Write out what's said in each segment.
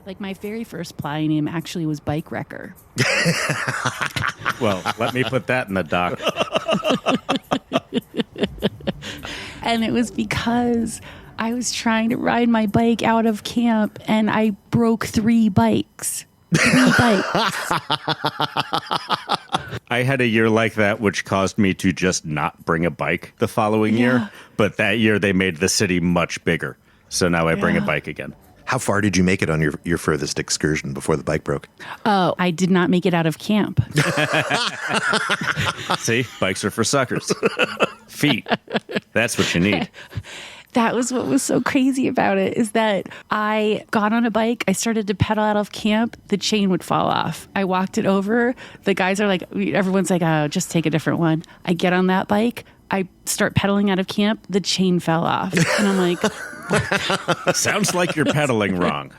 Like, my very first playa name actually was Bike Wrecker. Well, let me put that in the doc. And it was because I was trying to ride my bike out of camp and I broke 3 bikes. 3 bikes. I had a year like that, which caused me to just not bring a bike the following year. But that year they made the city much bigger. So now I bring a bike again. How far did you make it on your furthest excursion before the bike broke? Oh, I did not make it out of camp. See, bikes are for suckers. Feet. That's what you need. That was what was so crazy about it, is that I got on a bike, I started to pedal out of camp, the chain would fall off. I walked it over, the guys are like, everyone's like, oh, just take a different one. I get on that bike, I start pedaling out of camp, the chain fell off. And I'm like... Sounds like you're pedaling wrong.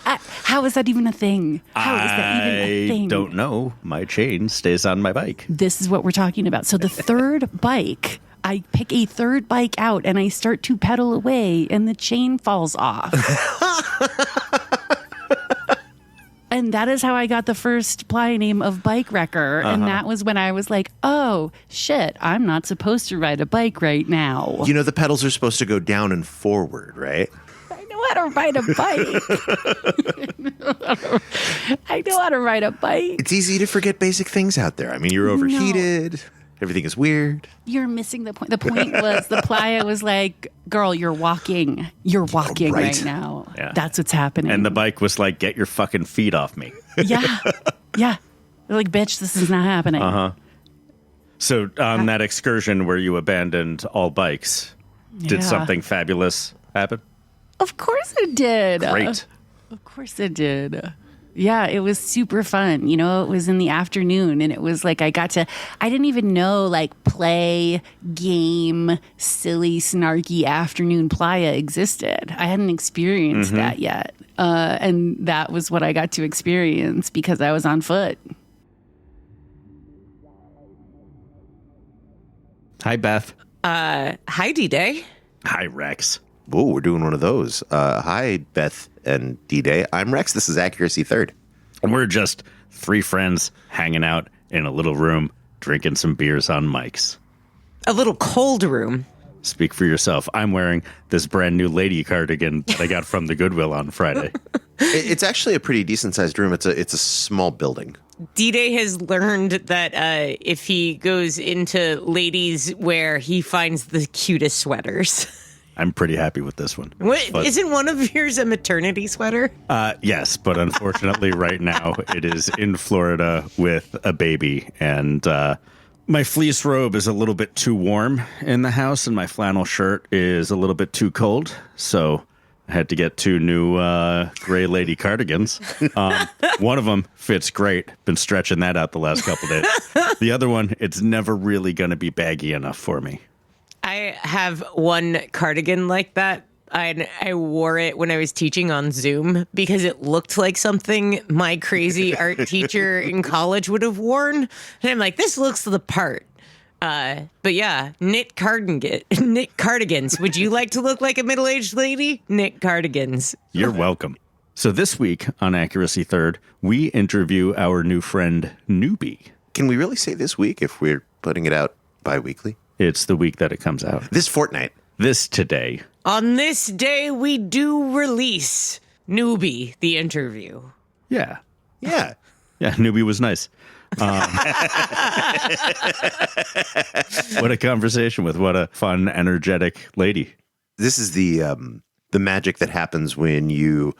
How is that even a thing? How is that even a thing? I don't know. My chain stays on my bike. This is what we're talking about. So the third bike... I pick a third bike out and I start to pedal away and the chain falls off. And that is how I got the first playa name of Bike Wrecker. And that was when I was like, oh, shit, I'm not supposed to ride a bike right now. You know, the pedals are supposed to go down and forward, right? I know how to ride a bike. I know how to ride a bike. It's easy to forget basic things out there. I mean, you're overheated. No. Everything is weird. You're missing the point. The point was the playa was like, girl, you're walking. You're walking right now. Yeah. That's what's happening. And the bike was like, get your fucking feet off me. Yeah. Yeah. They're like, bitch, this is not happening. So on that excursion where you abandoned all bikes, did something fabulous happen? Of course it did. Great. Of course it did. Yeah, it was super fun. You know, it was in the afternoon and it was like I didn't even know like play, game, silly, snarky afternoon playa existed. I hadn't experienced that yet. And that was what I got to experience because I was on foot. Hi, Beth. Hi, Dday. Hi, Rex. Whoa, we're doing one of those. Hi, Beth and Dday. I'm Rex. This is Accuracy Third. We're just 3 friends hanging out in a little room, drinking some beers on mics. A little cold room. Speak for yourself. I'm wearing this brand new lady cardigan that I got from the Goodwill on Friday. It's actually a pretty decent-sized room. It's a small building. Dday has learned that if he goes into ladies' wear, he finds the cutest sweaters. I'm pretty happy with this one. Isn't one of yours a maternity sweater? Yes, but unfortunately right now it is in Florida with a baby. And my fleece robe is a little bit too warm in the house and my flannel shirt is a little bit too cold. So I had to get 2 new gray lady cardigans. One of them fits great. Been stretching that out the last couple days. The other one, it's never really going to be baggy enough for me. I have one cardigan like that. I wore it when I was teaching on Zoom because it looked like something my crazy art teacher in college would have worn. And I'm like, this looks the part. But yeah, knit cardigans. Would you like to look like a middle-aged lady? Knit cardigans. You're welcome. So this week on Accuracy Third, we interview our new friend, Newbie. Can we really say this week if we're putting it out bi-weekly? It's the week that it comes out. This fortnight. This today. On this day, we do release Newbie, the interview. Yeah. Yeah. Yeah, Newbie was nice. What a conversation with what a fun, energetic lady. This is the magic that happens when you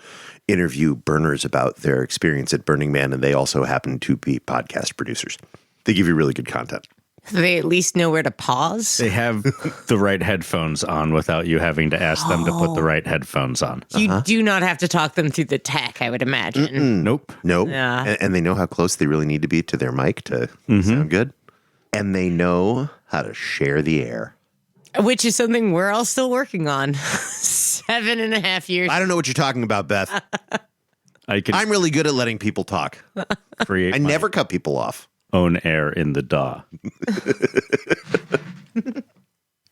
interview burners about their experience at Burning Man, and they also happen to be podcast producers. They give you really good content. They at least know where to pause. They have the right headphones on without you having to ask them to put the right headphones on. You do not have to talk them through the tech, I would imagine. Nope. Nope. Yeah. And they know how close they really need to be to their mic to sound good. And they know how to share the air. Which is something we're all still working on. 7.5 years. I don't know what you're talking about, Beth. I'm really good at letting people talk. Create I never cut people off. Own air in the DAW.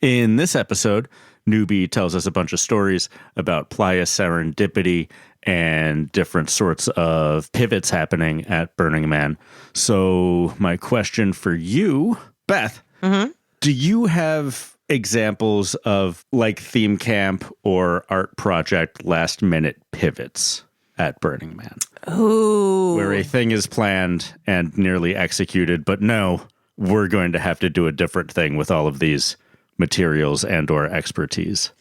In this episode, Newbie tells us a bunch of stories about playa serendipity and different sorts of pivots happening at Burning Man. So my question for you, Beth, do you have examples of like theme camp or art project last minute pivots at Burning Man? Ooh. Where a thing is planned and nearly executed, but no, we're going to have to do a different thing with all of these materials and or expertise.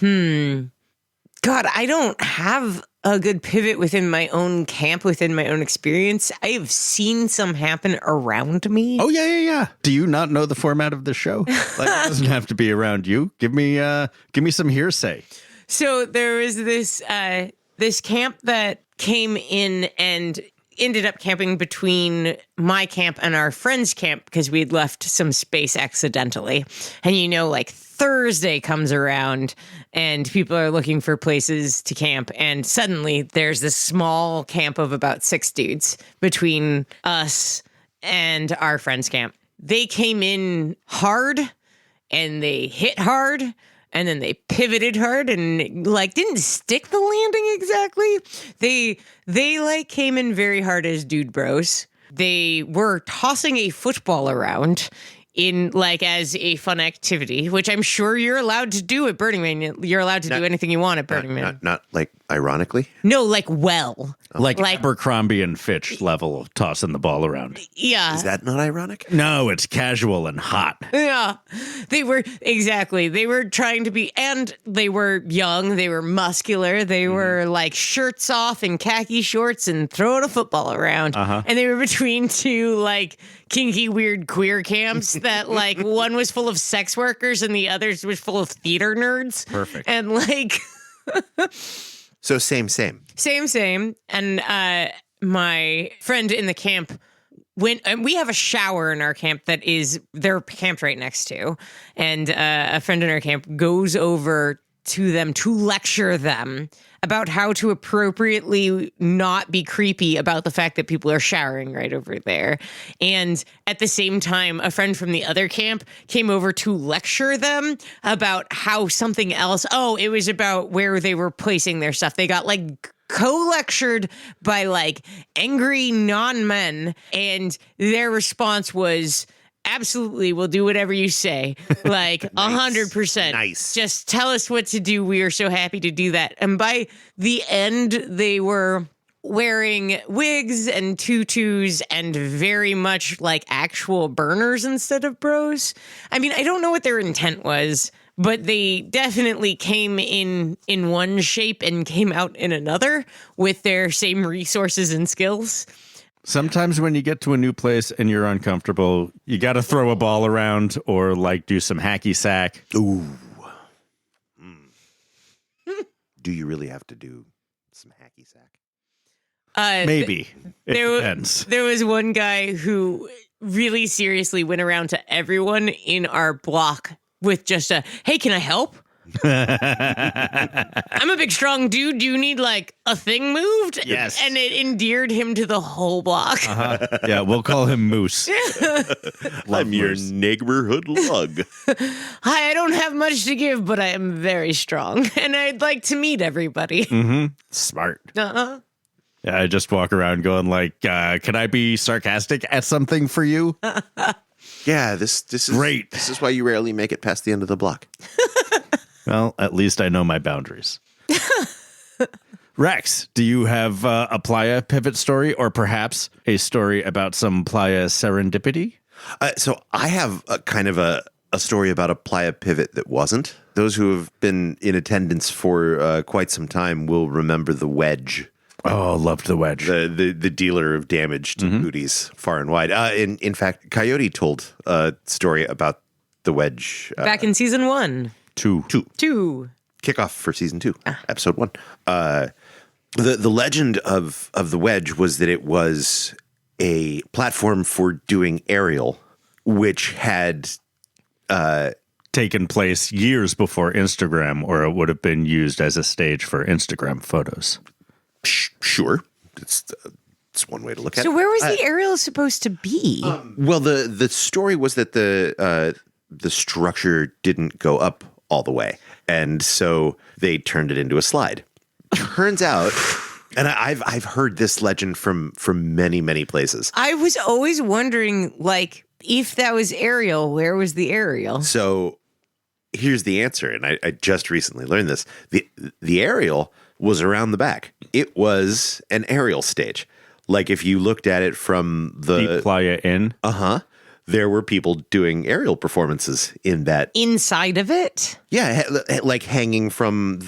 God, I don't have a good pivot within my own camp, within my own experience. I have seen some happen around me. Oh, yeah. Do you not know the format of the show? Like, it doesn't have to be around you. Give me some hearsay. So there was this this camp that came in and ended up camping between my camp and our friend's camp because we'd left some space accidentally. And you know, like Thursday comes around and people are looking for places to camp. And suddenly there's this small camp of about 6 dudes between us and our friend's camp. They came in hard and they hit hard. And then they pivoted hard and like didn't stick the landing exactly. They like came in very hard as dude bros. They were tossing a football around in like as a fun activity, which I'm sure you're allowed to do at Burning Man. You're allowed to do anything you want at Burning Man. Not like ironically. No, like well. Like Abercrombie and Fitch level of tossing the ball around. Yeah. Is that not ironic? No, it's casual and hot. Yeah, they were exactly. They were trying to be, and they were young. They were muscular. They were like shirts off and khaki shorts and throwing a football around. And they were between two like kinky, weird queer camps that like one was full of sex workers and the other was full of theater nerds. Perfect. And like. So same. And my friend in the camp went, and we have a shower in our camp that is, they're camped right next to. And a friend in our camp goes over to them to lecture them about how to appropriately not be creepy about the fact that people are showering right over there. And at the same time, a friend from the other camp came over to lecture them about how something else, it was about where they were placing their stuff. They got like co-lectured by like angry non-men, and their response was, absolutely, we'll do whatever you say. Like 100%. Nice. Just tell us what to do. We are so happy to do that. And by the end, they were wearing wigs and tutus and very much like actual burners instead of bros. I mean, I don't know what their intent was, but they definitely came in one shape and came out in another with their same resources and skills. Sometimes when you get to a new place and you're uncomfortable, you got to throw a ball around or like do some hacky sack. Ooh. Do you really have to do some hacky sack? Maybe. It depends. There was one guy who really seriously went around to everyone in our block with just a, hey, can I help? I'm a big, strong dude. Do you need like a thing moved? Yes. And it endeared him to the whole block. Yeah, we'll call him Moose. I'm your neighborhood lug. Hi, I don't have much to give, but I am very strong. And I'd like to meet everybody. Smart. Uh-huh. Yeah, I just walk around going like, can I be sarcastic at something for you? Yeah, this is great. This is why you rarely make it past the end of the block. Well, at least I know my boundaries. Rex, do you have a playa pivot story or perhaps a story about some playa serendipity? So I have a kind of a story about a playa pivot that wasn't. Those who have been in attendance for quite some time will remember the wedge. Oh, loved the wedge. The dealer of damage to booties far and wide. In fact, Coyote told a story about the wedge. Back in season 1. Two. Kickoff for season 2, episode 1. The legend of the wedge was that it was a platform for doing aerial, which had taken place years before Instagram, or it would have been used as a stage for Instagram photos. Sure. It's one way to look at it. So where was the aerial supposed to be? Well, the story was that the structure didn't go up all the way, and so they turned it into a slide. Turns out And I've heard this legend from many places. I was always wondering, like, if that was Ariel, where was the Ariel? So here's the answer, and I just recently learned this. The aerial was around the back. It was an aerial stage. Like if you looked at it from the Deep Playa Inn. There were people doing aerial performances in that. Inside of it? Yeah, like hanging from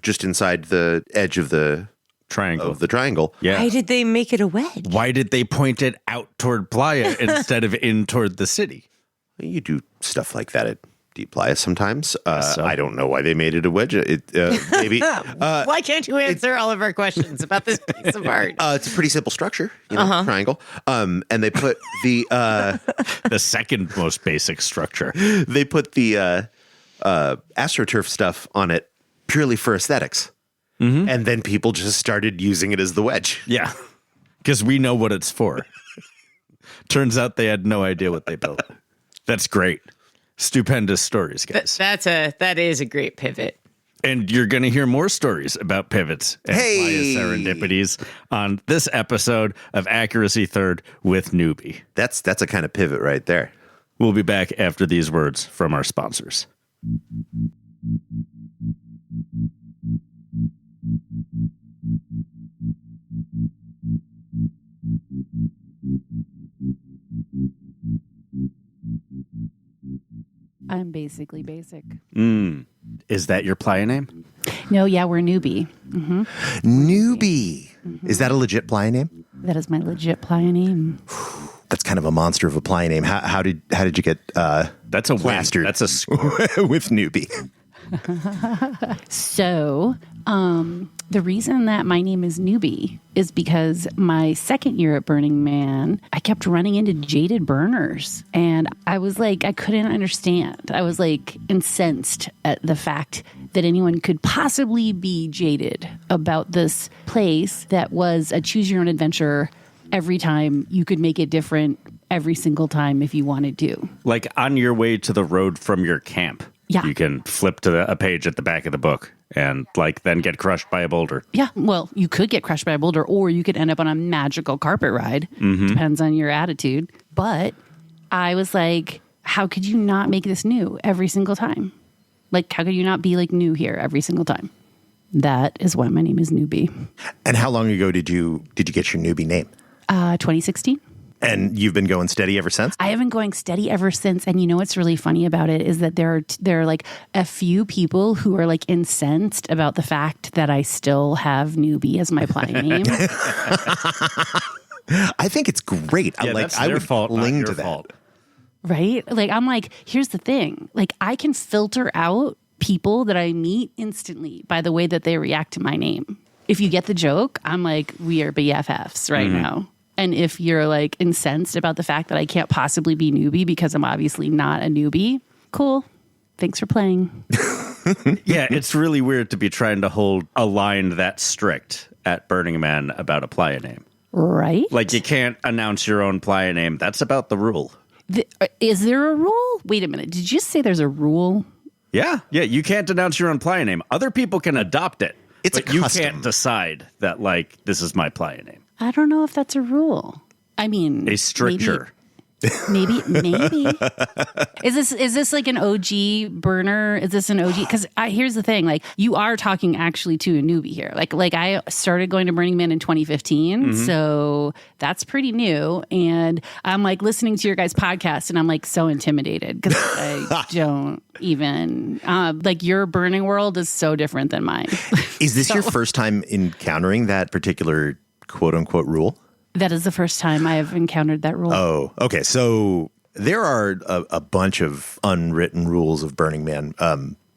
just inside the edge of the triangle. Yeah. Why did they make it a wedge? Why did they point it out toward Playa instead of in toward the city? You do stuff like that at Deep Playa sometimes. So. I don't know why they made it a wedge. Maybe. Why can't you answer all of our questions about this piece of art? It's a pretty simple structure, triangle. And they put the The second most basic structure. they put the AstroTurf stuff on it purely for aesthetics. Mm-hmm. And then people just started using it as the wedge. Yeah. Because we know what it's for. Turns out they had no idea what they built. That's great. Stupendous stories, guys. That is a great pivot. And you're going to hear more stories about pivots and Hey! Playa serendipities on this episode of Accuracy Third with Newbie. That's a kind of pivot right there. We'll be back after these words from our sponsors. I'm basically basic. Is that your Playa name? No, yeah, we're Newbie. Newbie. Is that a legit playa name? That is my legit playa name. That's kind of a monster of a playa name. How did you get That's a win. plastered? That's a score. with Newbie? So, the reason that my name is Newbie is because my second year at Burning Man, I kept running into jaded burners. And I was like, I couldn't understand. I was like incensed at the fact that anyone could possibly be jaded about this place that was a choose your own adventure every time. You could make it different every single time if you wanted to. Like on your way to the road from your camp. Yeah. You can flip to a page at the back of the book and like then get crushed by a boulder. Yeah, well, you could get crushed by a boulder or you could end up on a magical carpet ride. Depends on your attitude. But I was like, how could you not make this new every single time? Like, how could you not be like new here every single time? That is why my name is Newbie. And how long ago did you get your Newbie name? 2016. And you've been going steady ever since? I have been going steady ever since. And you know what's really funny about it is that there are like a few people who are like incensed about the fact that I still have Newbie as my playa name. I think it's great. Yeah, I that's their would fault, not cling your to that. fault. Right? Like, I'm like, here's the thing. Like, I can filter out people that I meet instantly by the way that they react to my name. If you get the joke, I'm like, we are BFFs right now. And if you're like incensed about the fact that I can't possibly be Newbie because I'm obviously not a newbie, cool. Thanks for playing. Yeah, it's really weird to be trying to hold a line that strict at Burning Man about a playa name. Right? Like you can't announce your own playa name. That's about the rule. Is there a rule? Wait a minute. Did you just say there's a rule? Yeah, you can't announce your own playa name. Other people can adopt it. It's but a you custom. can't decide that like this is my playa name. I don't know if that's a rule. I mean, A stricture. Maybe. Is this like an OG burner? Is this an OG? Because here's the thing: like, you are talking actually to a newbie here. Like I started going to Burning Man in 2015, so that's pretty new. And I'm like listening to your guys' podcast, and I'm like so intimidated because I don't even like your burning world is so different than mine. Is this your first time encountering that particular quote unquote rule? That is the first time I have encountered that rule. Oh, okay. So there are a bunch of unwritten rules of Burning Man.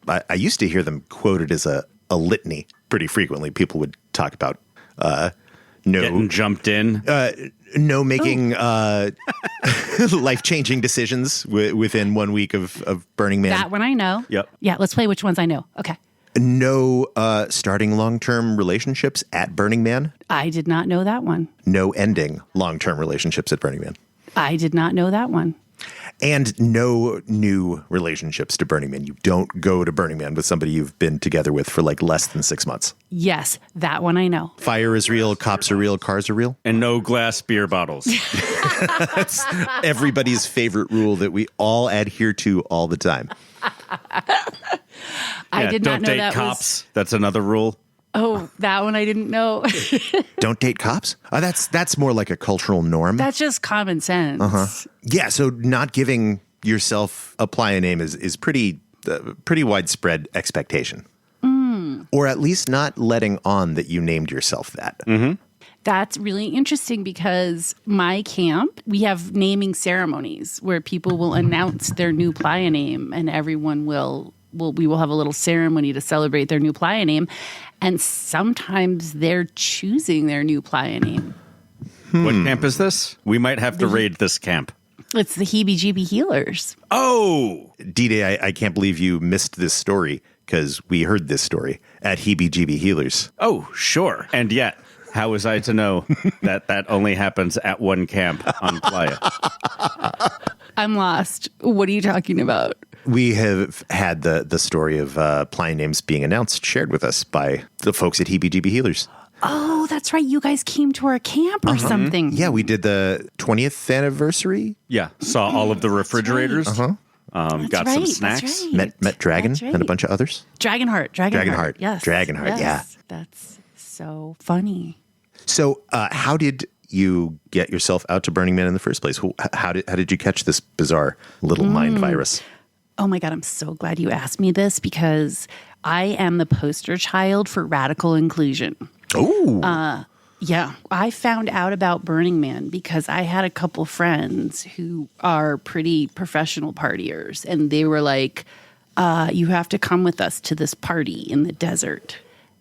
I used to hear them quoted as a litany pretty frequently. People would talk about Getting jumped in. no making life-changing decisions within 1 week of Burning Man. That one I know. Yep. Yeah, let's play which ones I know. Okay. No starting long-term relationships at Burning Man. I did not know that one. No ending long-term relationships at Burning Man. I did not know that one. And no new relationships to Burning Man. You don't go to Burning Man with somebody you've been together with for like less than 6 months. Yes, that one I know. Fire is real, cops are real, cars are real. And no glass beer bottles. That's everybody's favorite rule that we all adhere to all the time. I did not know don't date that cops. That's another rule. Oh, that one I didn't know. Don't date cops? That's more like a cultural norm. That's just common sense. Yeah, so not giving yourself a playa name is pretty widespread expectation. Or at least not letting on that you named yourself that. That's really interesting because my camp, we have naming ceremonies where people will announce their new playa name and everyone we will have a little ceremony to celebrate their new playa name. And sometimes they're choosing their new playa name. What camp is this? We might have to raid this camp. It's the Heebie Jeebie Healers. Oh! Dday, I can't believe you missed this story because we heard this story at Heebie Jeebie Healers. Oh, sure. And yet, how was I to know that only happens at one camp on Playa? I'm lost. What are you talking about? We have had the story of playa names being announced, shared with us by the folks at Heebie Jeebie Healers. Oh, that's right. You guys came to our camp or something. Yeah, we did the 20th anniversary. Yeah, saw all of the refrigerators. Right. Got some snacks. Right. Met Dragon That's right. and a bunch of others. Dragonheart. Dragonheart. Yes. Dragonheart, yeah. That's so funny. So how did you get yourself out to Burning Man in the first place? How did you catch this bizarre little mind virus? Oh my God, I'm so glad you asked me this because I am the poster child for radical inclusion. Oh. Yeah, I found out about Burning Man because I had a couple friends who are pretty professional partiers, and they were like, you have to come with us to this party in the desert.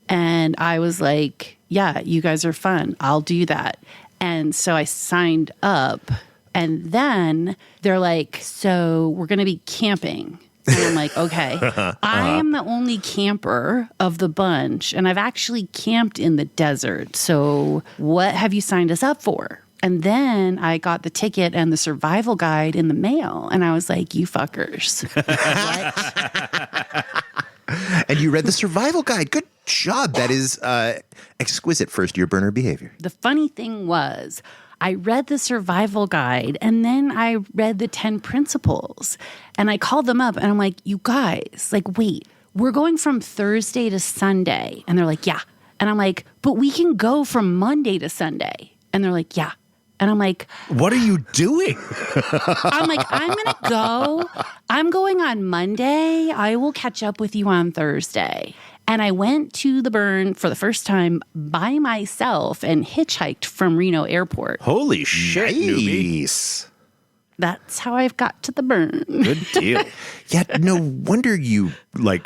And I was like, yeah, you guys are fun. I'll do that. And so I signed up. And then they're like, so we're going to be camping. And I'm like, okay. I am the only camper of the bunch, and I've actually camped in the desert. So what have you signed us up for? And then I got the ticket and the survival guide in the mail, and I was like, you fuckers. What? And you read the survival guide. Good job. That is exquisite first-year burner behavior. The funny thing was, I read the survival guide and then I read the 10 principles and I called them up and I'm like, you guys, like, wait, we're going from Thursday to Sunday. And they're like, yeah. And I'm like, but we can go from Monday to Sunday. And they're like, yeah. And I'm like, what are you doing? I'm like, I'm going to go. I'm going on Monday. I will catch up with you on Thursday. And I went to the burn for the first time by myself and hitchhiked from Reno Airport. Holy shit, Newbie. Nice. That's how I've got to the burn. Good deal. Yeah, no wonder you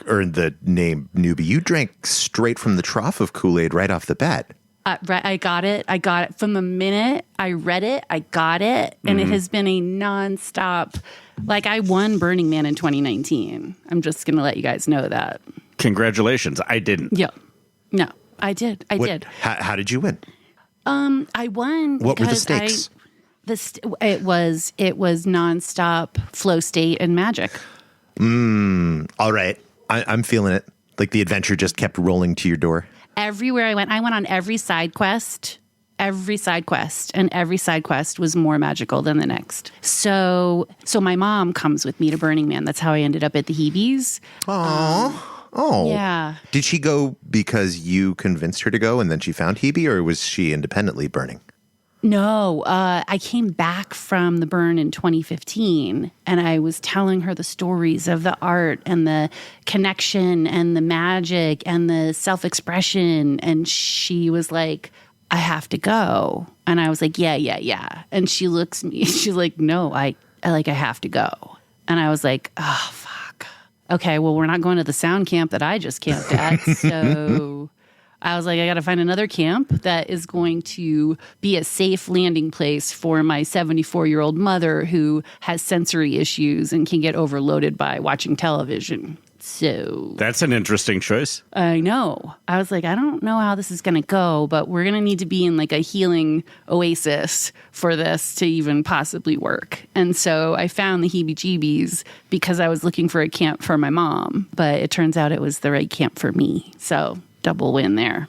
earned the name Newbie. You drank straight from the trough of Kool-Aid right off the bat. I got it. I got it from the minute I read it. I got it. And it has been a nonstop. Like, I won Burning Man in 2019. I'm just going to let you guys know that. Congratulations. I didn't. Yeah. No, I did. I did. How did you win? I won. What were the because stakes? It was nonstop flow state and magic. All right. I'm feeling it. Like the adventure just kept rolling to your door. Everywhere I went on every side quest, and every side quest was more magical than the next. So my mom comes with me to Burning Man. That's how I ended up at the Heebies. Oh. Yeah. Did she go because you convinced her to go and then she found Heebie, or was she independently burning? No, I came back from the burn in 2015 and I was telling her the stories of the art and the connection and the magic and the self-expression. And she was like, I have to go. And I was like, yeah. And she looks at me, she's like, no, I have to go. And I was like, oh, fuck. Okay, well, we're not going to the sound camp that I just camped at. So I was like, I got to find another camp that is going to be a safe landing place for my 74-year-old mother who has sensory issues and can get overloaded by watching television. So That's an interesting choice. I know. I was like, I don't know how this is going to go, but we're going to need to be in like a healing oasis for this to even possibly work. And so I found the Heebie Jeebies because I was looking for a camp for my mom, but it turns out it was the right camp for me. So double win there.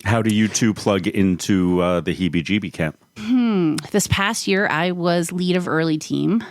How do you two plug into the Heebie Jeebie camp? This past year, I was lead of early team,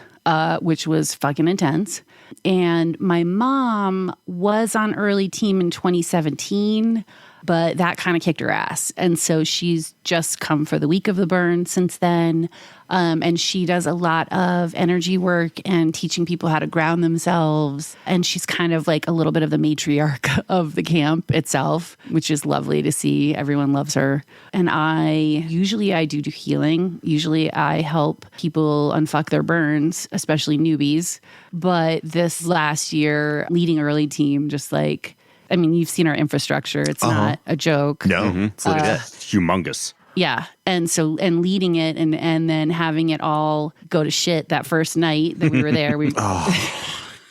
which was fucking intense. And my mom was on early team in 2017, but that kind of kicked her ass. And so she's just come for the week of the burn since then. And she does a lot of energy work and teaching people how to ground themselves. And she's kind of like a little bit of the matriarch of the camp itself, which is lovely to see. Everyone loves her. And I do healing. Usually I help people unfuck their burns, especially newbies. But this last year, leading early team, just like, I mean, you've seen our infrastructure. It's not a joke. No, it's legit. Humongous. Yeah. And so, and leading it and then having it all go to shit that first night that we were there.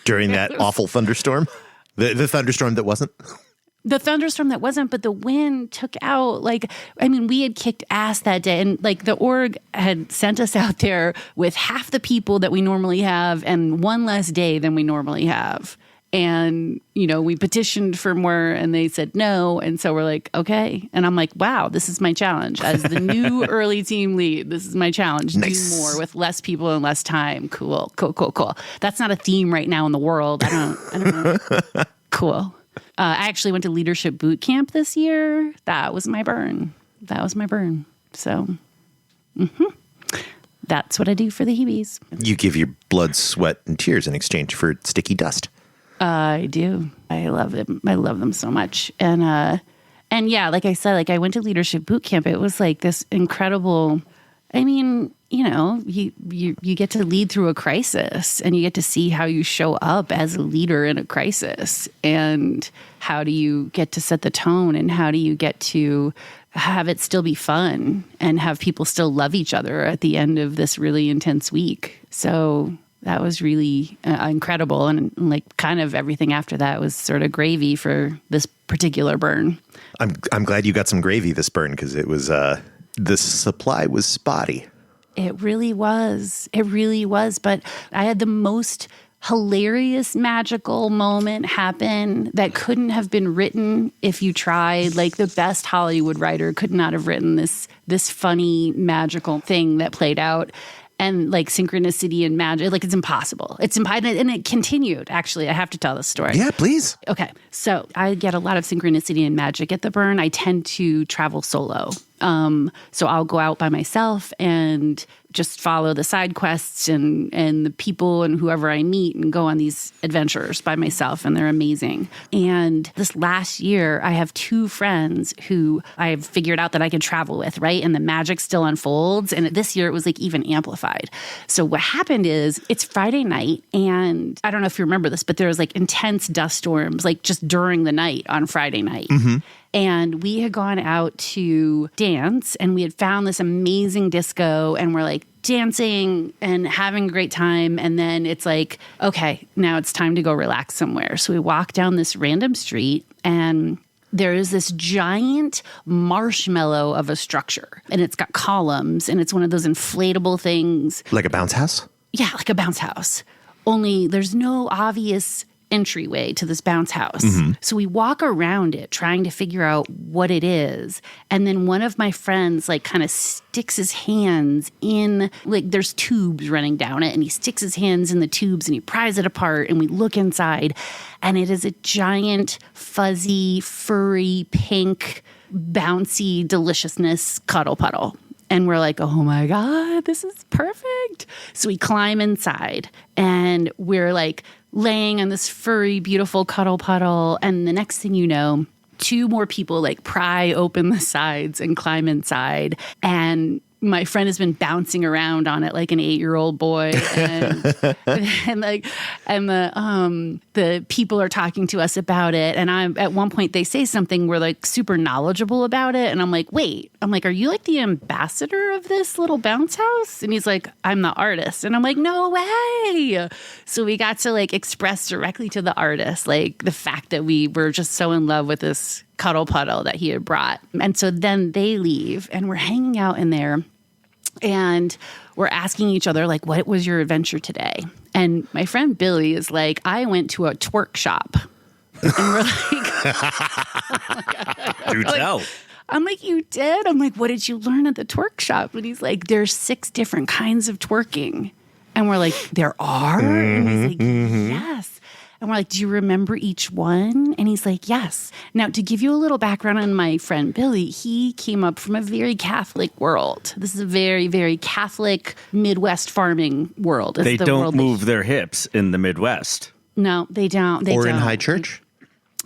During that awful thunderstorm? The thunderstorm that wasn't? The thunderstorm that wasn't, but the wind took out, like, I mean, we had kicked ass that day. And like the org had sent us out there with half the people that we normally have and one less day than we normally have. And, you know, we petitioned for more and they said no. And so we're like, okay. And I'm like, wow, this is my challenge. As the new early team lead, this is my challenge. Nice. Do more with less people and less time. Cool. That's not a theme right now in the world. I don't know. Cool. I actually went to leadership boot camp this year. That was my burn. So, that's what I do for the Heebies. You give your blood, sweat, and tears in exchange for sticky dust. I do. I love them. I love them so much. And yeah, like I said, like I went to leadership boot camp. It was like this incredible, I mean, you know, you get to lead through a crisis and you get to see how you show up as a leader in a crisis and how do you get to set the tone and how do you get to have it still be fun and have people still love each other at the end of this really intense week. So that was really incredible. And like kind of everything after that was sort of gravy for this particular burn. I'm glad you got some gravy this burn because it was the supply was spotty. It really was. But I had the most hilarious, magical moment happen that couldn't have been written if you tried. Like the best Hollywood writer could not have written this funny, magical thing that played out. And like synchronicity and magic, like it's impossible. And it continued. Actually, I have to tell this story. Yeah, please. Okay. So I get a lot of synchronicity and magic at the burn. I tend to travel solo. So I'll go out by myself and just follow the side quests and the people and whoever I meet and go on these adventures by myself. And they're amazing. And this last year, I have two friends who I've figured out that I can travel with, right? And the magic still unfolds. And this year it was like even amplified. So what happened is it's Friday night. And I don't know if you remember this, but there was like intense dust storms, like just during the night on Friday night. Mm-hmm. And we had gone out to dance and we had found this amazing disco and we're like dancing and having a great time. And then it's like, okay, now it's time to go relax somewhere. So we walk down this random street and there is this giant marshmallow of a structure and it's got columns and it's one of those inflatable things. Like a bounce house? Yeah, like a bounce house. Only there's no obvious entryway to this bounce house. Mm-hmm. So we walk around it trying to figure out what it is. And then one of my friends like kind of sticks his hands in, like there's tubes running down it and he sticks his hands in the tubes and he pries it apart and we look inside and it is a giant fuzzy, furry, pink, bouncy deliciousness cuddle puddle. And we're like, oh my God, this is perfect. So we climb inside and we're like laying on this furry, beautiful cuddle puddle. And the next thing you know, two more people like pry open the sides and climb inside. And my friend has been bouncing around on it like an 8-year-old boy, and the people are talking to us about it. And I'm at one point they say something, we're like super knowledgeable about it, and I'm like, wait, are you like the ambassador of this little bounce house? And he's like, I'm the artist. And I'm like, no way. So we got to like express directly to the artist like the fact that we were just so in love with this cuddle puddle that he had brought. And so then they leave and we're hanging out in there and we're asking each other like, what was your adventure today? And my friend Billy is like, I went to a twerk shop. And we're like, oh Do tell. I'm like, you did? I'm like, what did you learn at the twerk shop? And he's like, there's 6 different kinds of twerking. And we're like, there are? And he's like, yes. And we're like, do you remember each one? And he's like, yes. Now, to give you a little background on my friend Billy, he came up from a very Catholic world. This is a very, very Catholic Midwest farming world. They don't move their hips in the Midwest. No, they don't. Or in high church?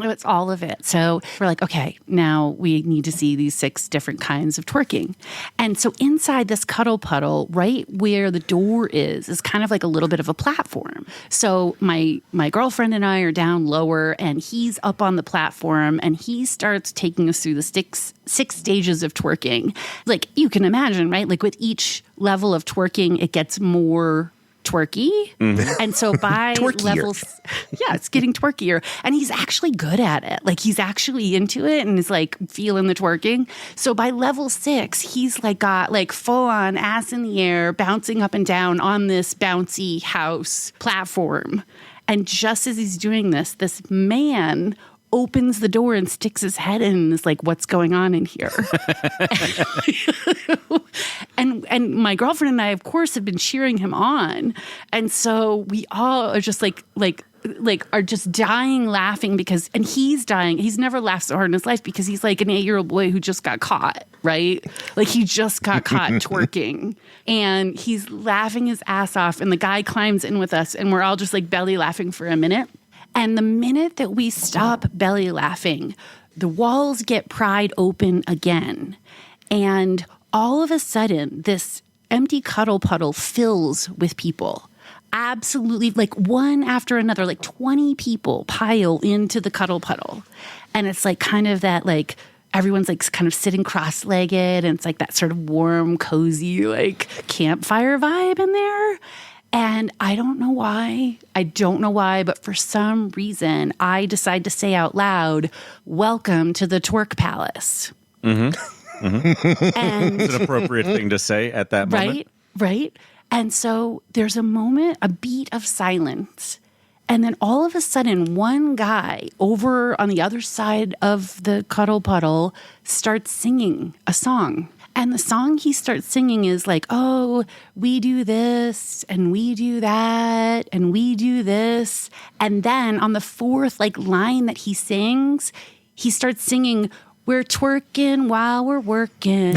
It's all of it. So we're like, okay, now we need to see these 6 different kinds of twerking. And so inside this cuddle puddle, right where the door is kind of like a little bit of a platform. So my girlfriend and I are down lower and he's up on the platform and he starts taking us through the 6 stages of twerking. Like you can imagine, right? Like with each level of twerking, it gets more twerky. And so by levels, it's getting twerkier. And he's actually good at it. Like he's actually into it and is like feeling the twerking. So by level 6, he's like got like full on ass in the air, bouncing up and down on this bouncy house platform. And just as he's doing this, this man opens the door and sticks his head in and is like, what's going on in here? and my girlfriend and I, of course, have been cheering him on. And so we all are just like are just dying laughing because, and he's dying. He's never laughed so hard in his life because he's like an 8-year-old boy who just got caught, right? Like he just got caught twerking and he's laughing his ass off. And the guy climbs in with us and we're all just like belly laughing for a minute. And the minute that we stop belly laughing, the walls get pried open again. And all of a sudden, this empty cuddle puddle fills with people. Absolutely, like one after another, like 20 people pile into the cuddle puddle. And it's like kind of that like everyone's like kind of sitting cross-legged and it's like that sort of warm, cozy, like campfire vibe in there. And I don't know why, but for some reason, I decide to say out loud, welcome to the Twerk Palace. And It's an appropriate thing to say at that moment. Right. And so there's a moment, a beat of silence. And then all of a sudden, one guy over on the other side of the cuddle puddle starts singing a song. And the song he starts singing is like, oh, we do this and we do that and we do this. And then on the 4th like line that he sings, he starts singing, we're twerking while we're working.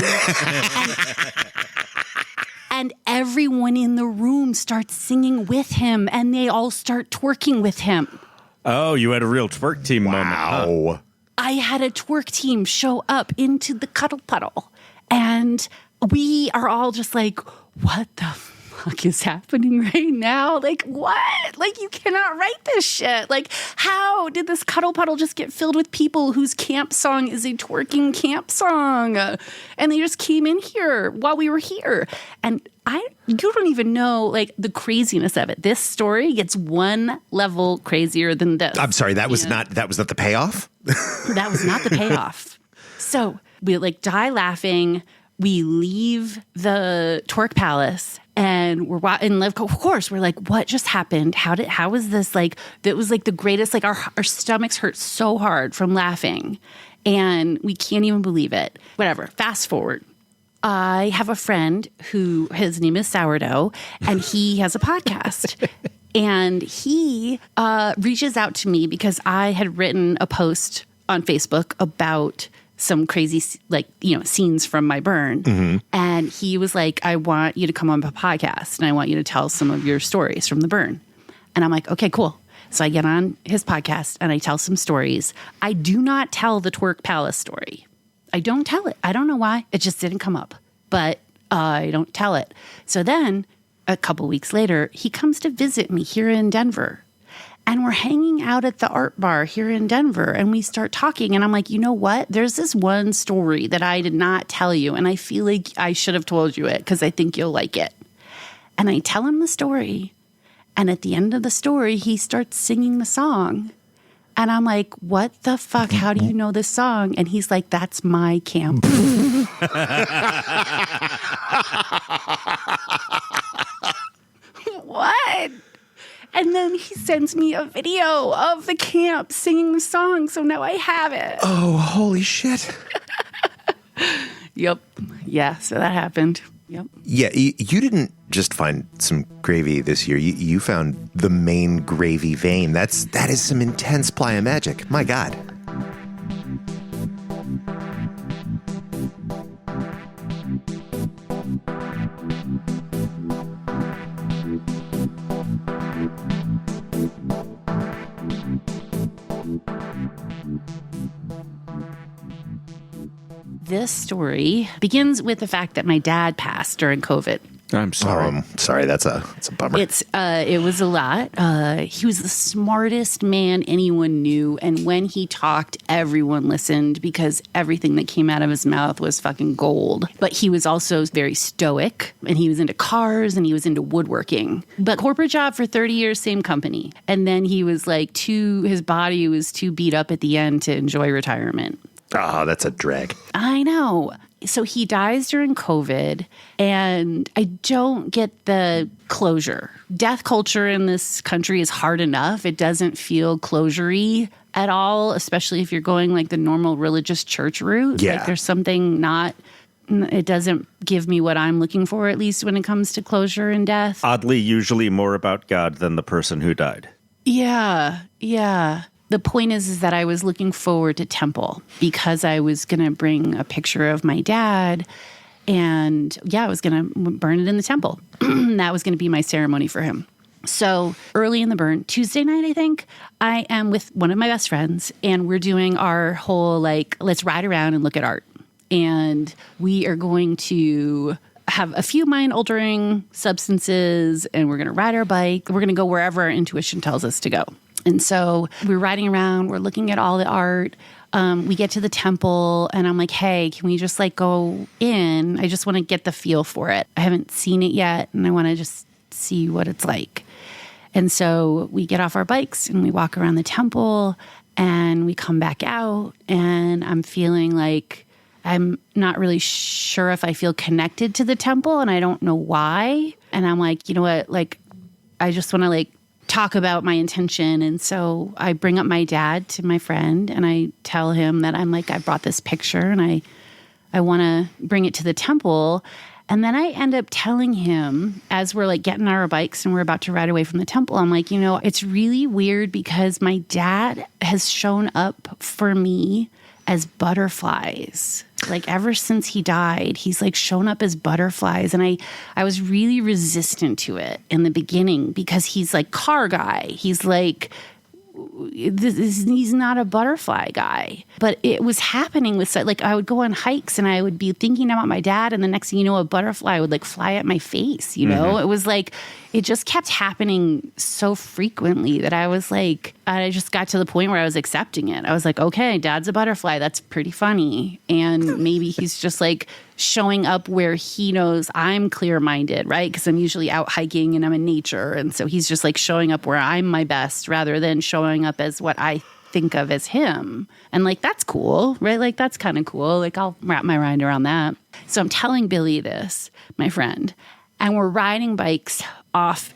And everyone in the room starts singing with him and they all start twerking with him. Oh, you had a real twerk team moment. Huh? I had a twerk team show up into the cuddle puddle. And we are all just like, what the fuck is happening right now? Like, what? Like, you cannot write this shit. Like, how did this cuddle puddle just get filled with people whose camp song is a twerking camp song? And they just came in here while we were here. And you don't even know, like, the craziness of it. This story gets one level crazier than this. I'm sorry, that was not the payoff? That was not the payoff. So we like die laughing. We leave the Twerk Palace and we're and of course we're like, what just happened? How was this like? That was like the greatest. Like our stomachs hurt so hard from laughing, and we can't even believe it. Whatever. Fast forward. I have a friend who his name is Sourdough, and he has a podcast. And he reaches out to me because I had written a post on Facebook about some crazy, like, scenes from my burn. Mm-hmm. And he was like, I want you to come on the podcast and I want you to tell some of your stories from the burn. And I'm like, okay, cool. So I get on his podcast and I tell some stories. I do not tell the Twerk Palace story. I don't tell it. I don't know why. It just didn't come up. But I don't tell it. So then a couple weeks later, he comes to visit me here in Denver. And we're hanging out at the art bar here in Denver, and we start talking. And I'm like, you know what? There's this one story that I did not tell you, and I feel like I should have told you it because I think you'll like it. And I tell him the story. And at the end of the story, he starts singing the song. And I'm like, what the fuck? How do you know this song? And he's like, that's my camp. What? And then he sends me a video of the camp singing the song. So now I have it. Oh, holy shit. Yep. Yeah, so that happened. Yep. Yeah, you didn't just find some gravy this year. You found the main gravy vein. That is some intense playa magic. My God. This story begins with the fact that my dad passed during COVID. I'm sorry. Sorry, that's a bummer. It was a lot. He was the smartest man anyone knew, and when he talked, everyone listened because everything that came out of his mouth was fucking gold. But he was also very stoic, and he was into cars, and he was into woodworking. But corporate job for 30 years, same company. And then he was like his body was too beat up at the end to enjoy retirement. Oh, that's a drag. I know. So he dies during COVID, and I don't get the closure. Death culture in this country is hard enough. It doesn't feel closure-y at all, especially if you're going like the normal religious church route. Yeah. Like there's something it doesn't give me what I'm looking for, at least when it comes to closure and death. Oddly, usually more about God than the person who died. Yeah. The point is that I was looking forward to Temple because I was going to bring a picture of my dad and I was going to burn it in the temple. That was going to be my ceremony for him. So early in the burn, Tuesday night, I think, I am with one of my best friends and we're doing our whole let's ride around and look at art. And we are going to have a few mind-altering substances and we're going to ride our bike. We're going to go wherever our intuition tells us to go. And so we're riding around, we're looking at all the art. We get to the temple and I'm like, hey, can we just go in? I just want to get the feel for it. I haven't seen it yet and I want to just see what it's like. And so we get off our bikes and we walk around the temple and we come back out and I'm feeling like I'm not really sure if I feel connected to the temple and I don't know why. And I'm like, you know what? I just want to talk about my intention. And so I bring up my dad to my friend and I tell him that I brought this picture and I want to bring it to the temple. And then I end up telling him as we're getting on our bikes and we're about to ride away from the temple, I'm like, it's really weird because my dad has shown up for me as butterflies. Ever since he died, he's shown up as butterflies. And I was really resistant to it in the beginning because he's car guy. He's he's not a butterfly guy. But it was happening with I would go on hikes and I would be thinking about my dad and the next thing you know, a butterfly would fly at my face, know? It was it just kept happening so frequently that I was I just got to the point where I was accepting it. I was okay, dad's a butterfly. That's pretty funny. And maybe he's just showing up where he knows I'm clear-minded, right? Because I'm usually out hiking and I'm in nature. And so he's just showing up where I'm my best rather than showing up as what I think of as him. And that's cool, right? That's kind of cool. I'll wrap my mind around that. So I'm telling Billy this, my friend, and we're riding bikes off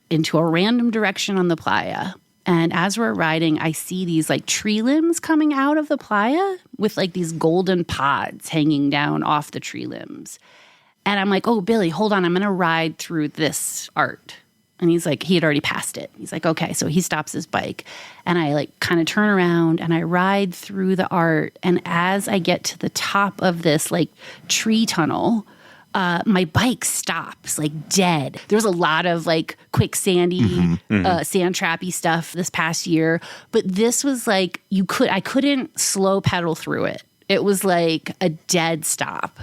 into a random direction on the playa. And as we're riding, I see these tree limbs coming out of the playa with these golden pods hanging down off the tree limbs. And I'm like, oh, Billy, hold on. I'm going to ride through this art. And he's he had already passed it. He's okay. So he stops his bike and I kind of turn around and I ride through the art. And as I get to the top of this tree tunnel, my bike stops dead. There's a lot of quicksandy, sand trappy stuff this past year, but this was I couldn't slow pedal through it. It was a dead stop.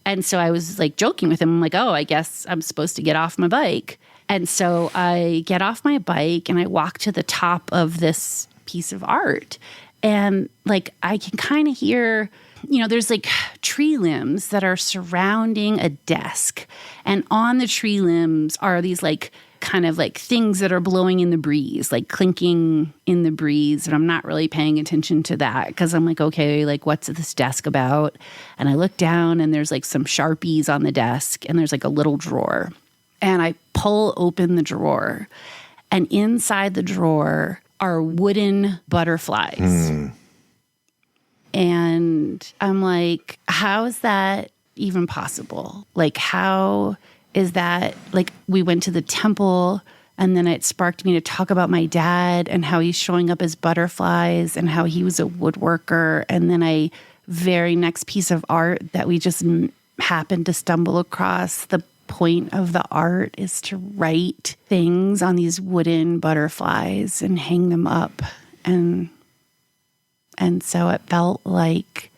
And so I was like joking with him. I'm like, oh, I guess I'm supposed to get off my bike. And so I get off my bike and I walk to the top of this piece of art. And like I can kind of hear, there's like tree limbs that are surrounding a desk. And on the tree limbs are these like kind of like things that are blowing in the breeze, like clinking in the breeze. And I'm not really paying attention to that because I'm like, okay, like what's this desk about? And I look down and there's like some Sharpies on the desk and there's like a little drawer. And I pull open the drawer and inside the drawer are wooden butterflies. And I'm like, how is that even possible? Like, how is that? Like, we went to the temple and then it sparked me to talk about my dad and how he's showing up as butterflies and how he was a woodworker. And then very next piece of art that we just happened to stumble across, the point of the art is to write things on these wooden butterflies and hang them up. And so it felt like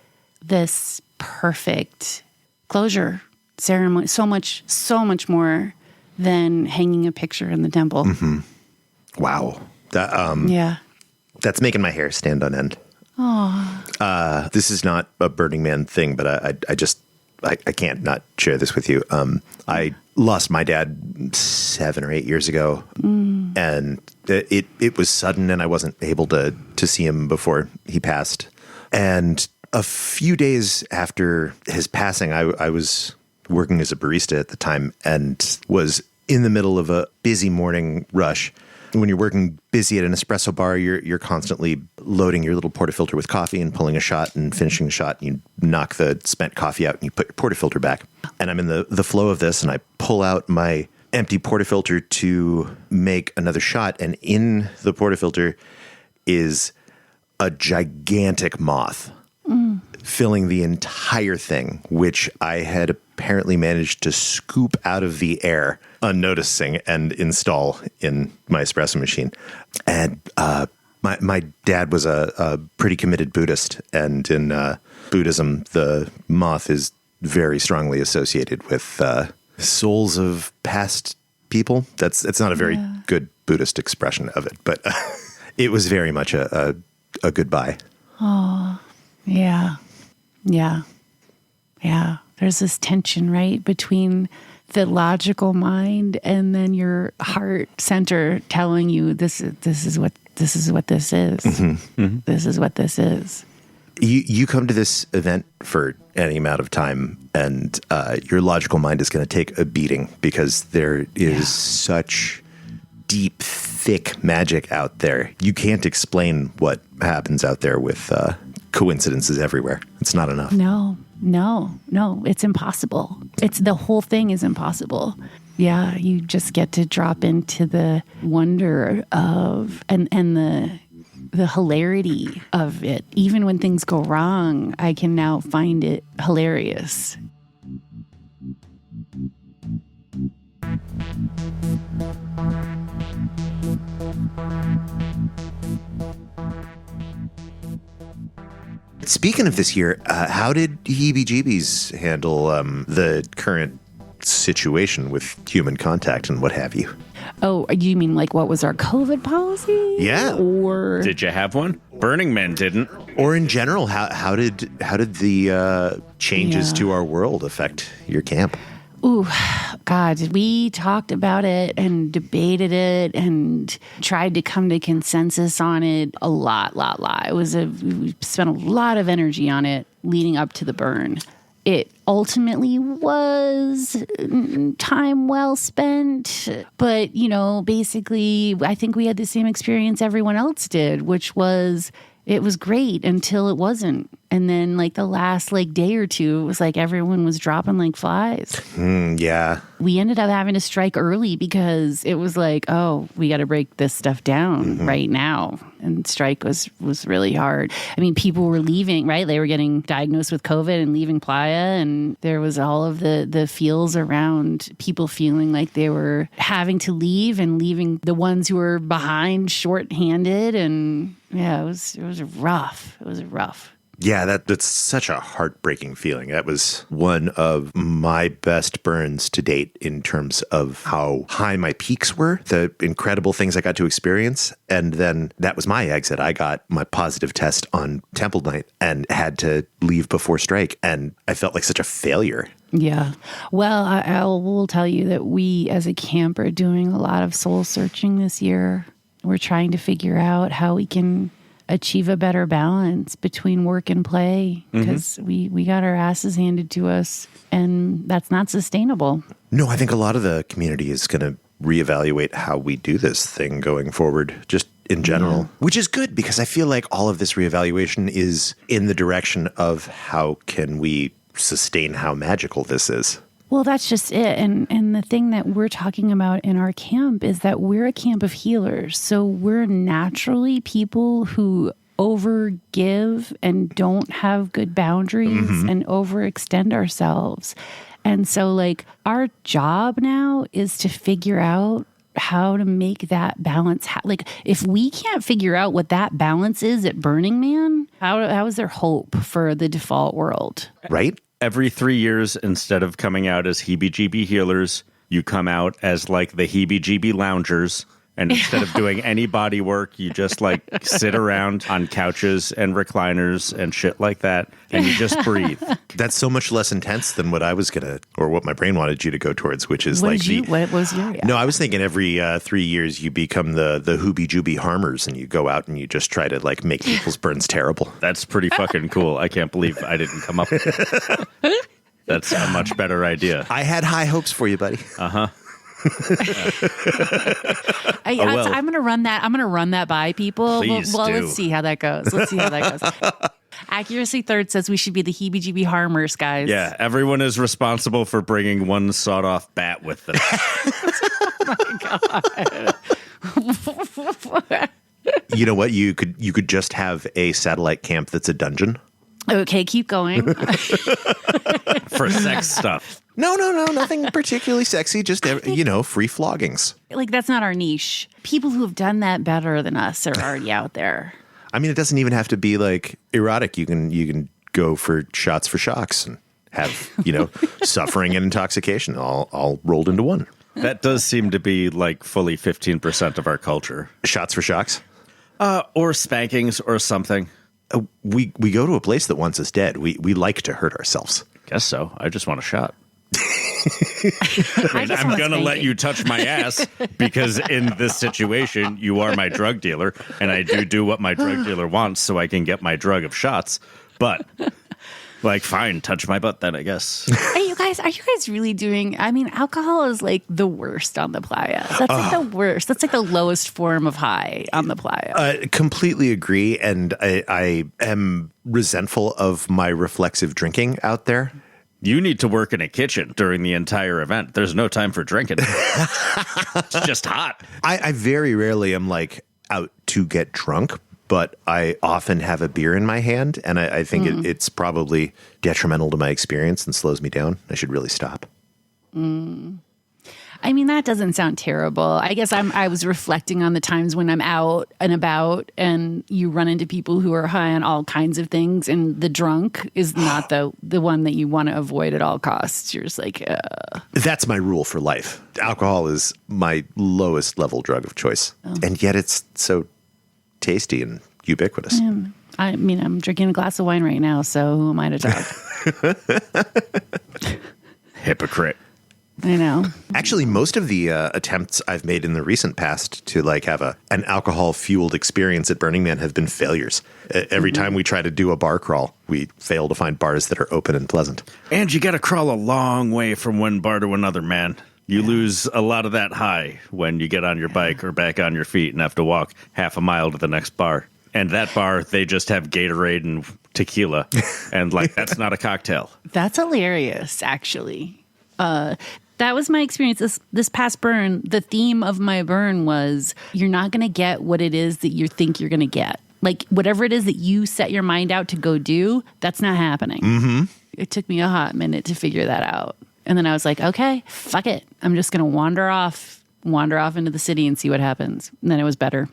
this perfect closure ceremony, so much more than hanging a picture in the temple. Wow. Yeah. That's making my hair stand on end. Oh. This is not a Burning Man thing, but I can't not share this with you. I lost my dad 7 or 8 years ago, and it was sudden, and I wasn't able to see him before he passed. And a few days after his passing, I was working as a barista at the time and was in the middle of a busy morning rush. When you're working busy at an espresso bar, you're constantly loading your little portafilter with coffee and pulling a shot and finishing the shot. And you knock the spent coffee out and you put your portafilter back. And I'm in the flow of this, and I pull out my empty portafilter to make another shot. And in the portafilter is a gigantic moth filling the entire thing, which I had apparently managed to scoop out of the air unnoticing and install in my espresso machine. And my dad was a pretty committed Buddhist, and in Buddhism, the moth is very strongly associated with souls of past people. It's not a very good Buddhist expression of it, but it was very much a goodbye. Oh, yeah. Yeah. Yeah. There's this tension, right, between the logical mind and then your heart center telling you this is what this is. Mm-hmm. Mm-hmm. This is what this is. You come to this event for any amount of time, and your logical mind is going to take a beating because there is such deep, thick magic out there. You can't explain what happens out there with coincidences everywhere. It's not enough. No, it's impossible. The whole thing is impossible. Yeah, you just get to drop into the wonder of and the hilarity of it. Even when things go wrong, I can now find it hilarious. Speaking of this year, how did Heebie Jeebies handle the current situation with human contact and what have you? Oh, you mean like what was our COVID policy? Yeah. Or Did you have one? Burning Man didn't. Or in general, how did the changes to our world affect your camp? Ooh, God, we talked about it and debated it and tried to come to consensus on it a lot. We spent a lot of energy on it leading up to the burn. It ultimately was time well spent, but, basically, I think we had the same experience everyone else did, which was it was great until it wasn't. And then the last day or two, it was like everyone was dropping like flies. Yeah. We ended up having to strike early because it was like, oh, we got to break this stuff down right now. And strike was really hard. I mean, people were leaving, right? They were getting diagnosed with COVID and leaving Playa. And there was all of the feels around people feeling like they were having to leave and leaving the ones who were behind shorthanded. And yeah, it was rough. It was rough. Yeah, that's such a heartbreaking feeling. That was one of my best burns to date in terms of how high my peaks were, the incredible things I got to experience. And then that was my exit. I got my positive test on Temple Night and had to leave before strike. And I felt like such a failure. Yeah. Well, I will tell you that we as a camp are doing a lot of soul searching this year. We're trying to figure out how we can achieve a better balance between work and play because we got our asses handed to us and that's not sustainable. No, I think a lot of the community is going to reevaluate how we do this thing going forward, just in general, which is good because I feel like all of this reevaluation is in the direction of how can we sustain how magical this is. Well, that's just it. And the thing that we're talking about in our camp is that we're a camp of healers. So we're naturally people who overgive and don't have good boundaries and overextend ourselves. And so like our job now is to figure out how to make that balance. Like if we can't figure out what that balance is at Burning Man, how is there hope for the default world? Right? Every 3 years, instead of coming out as Heebie Jeebie Healers, you come out as like the Heebie Jeebie Loungers. And instead of doing any body work, you just like sit around on couches and recliners and shit like that. And you just breathe. That's so much less intense than what I was going to, or what my brain wanted you to go towards, which is What like was your No, I was thinking every 3 years you become the Hoobie Joobie Harmers and you go out and you just try to like make people's burns terrible. That's pretty fucking cool. I can't believe I didn't come up with that. That's a much better idea. I had high hopes for you, buddy. Uh-huh. I'm gonna run that. I'm gonna run that by people. Please do. Let's see how that goes. Accuracy Third says we should be the Heebie Jeebie Harmers, guys. Yeah, everyone is responsible for bringing one sawed-off bat with them. You know what? You could just have a satellite camp that's a dungeon. Okay, keep going. For sex stuff. No, nothing particularly sexy. Just free floggings. Like that's not our niche. People who have done that better than us are already out there. I mean, it doesn't even have to be like erotic. You can go for shots for shocks and have suffering and intoxication all rolled into one. That does seem to be like fully 15% of our culture. Shots for shocks, or spankings or something. We go to a place that wants us dead. We like to hurt ourselves. Guess so. I just want a shot. I'm going to let you touch my ass because in this situation, you are my drug dealer and I do what my drug dealer wants so I can get my drug of shots. But like, fine, touch my butt then, I guess. Are you guys really doing, I mean, alcohol is like the worst on the playa. That's like the worst. That's like the lowest form of high on the playa. Completely agree. And I am resentful of my reflexive drinking out there. You need to work in a kitchen during the entire event. There's no time for drinking. It's just hot. I very rarely am like out to get drunk, but I often have a beer in my hand. And I think it's probably detrimental to my experience and slows me down. I should really stop. I mean, that doesn't sound terrible. I guess I was reflecting on the times when I'm out and about and you run into people who are high on all kinds of things. And the drunk is not the one that you want to avoid at all costs. You're just like, That's my rule for life. Alcohol is my lowest level drug of choice. And yet it's so tasty and ubiquitous. I mean, I'm drinking a glass of wine right now. So who am I to talk? Hypocrite. I know. Actually, most of the attempts I've made in the recent past to like have an alcohol fueled experience at Burning Man have been failures. Every time we try to do a bar crawl, we fail to find bars that are open and pleasant. And you got to crawl a long way from one bar to another, man. You lose a lot of that high when you get on your bike or back on your feet and have to walk half a mile to the next bar. And that bar, they just have Gatorade and tequila. And like, that's not a cocktail. That's hilarious, actually. That was my experience this past burn. The theme of my burn was you're not going to get what it is that you think you're going to get. Like whatever it is that you set your mind out to go do, that's not happening. Mm-hmm. It took me a hot minute to figure that out. And then I was like, okay, fuck it. I'm just going to wander off into the city and see what happens. And then it was better.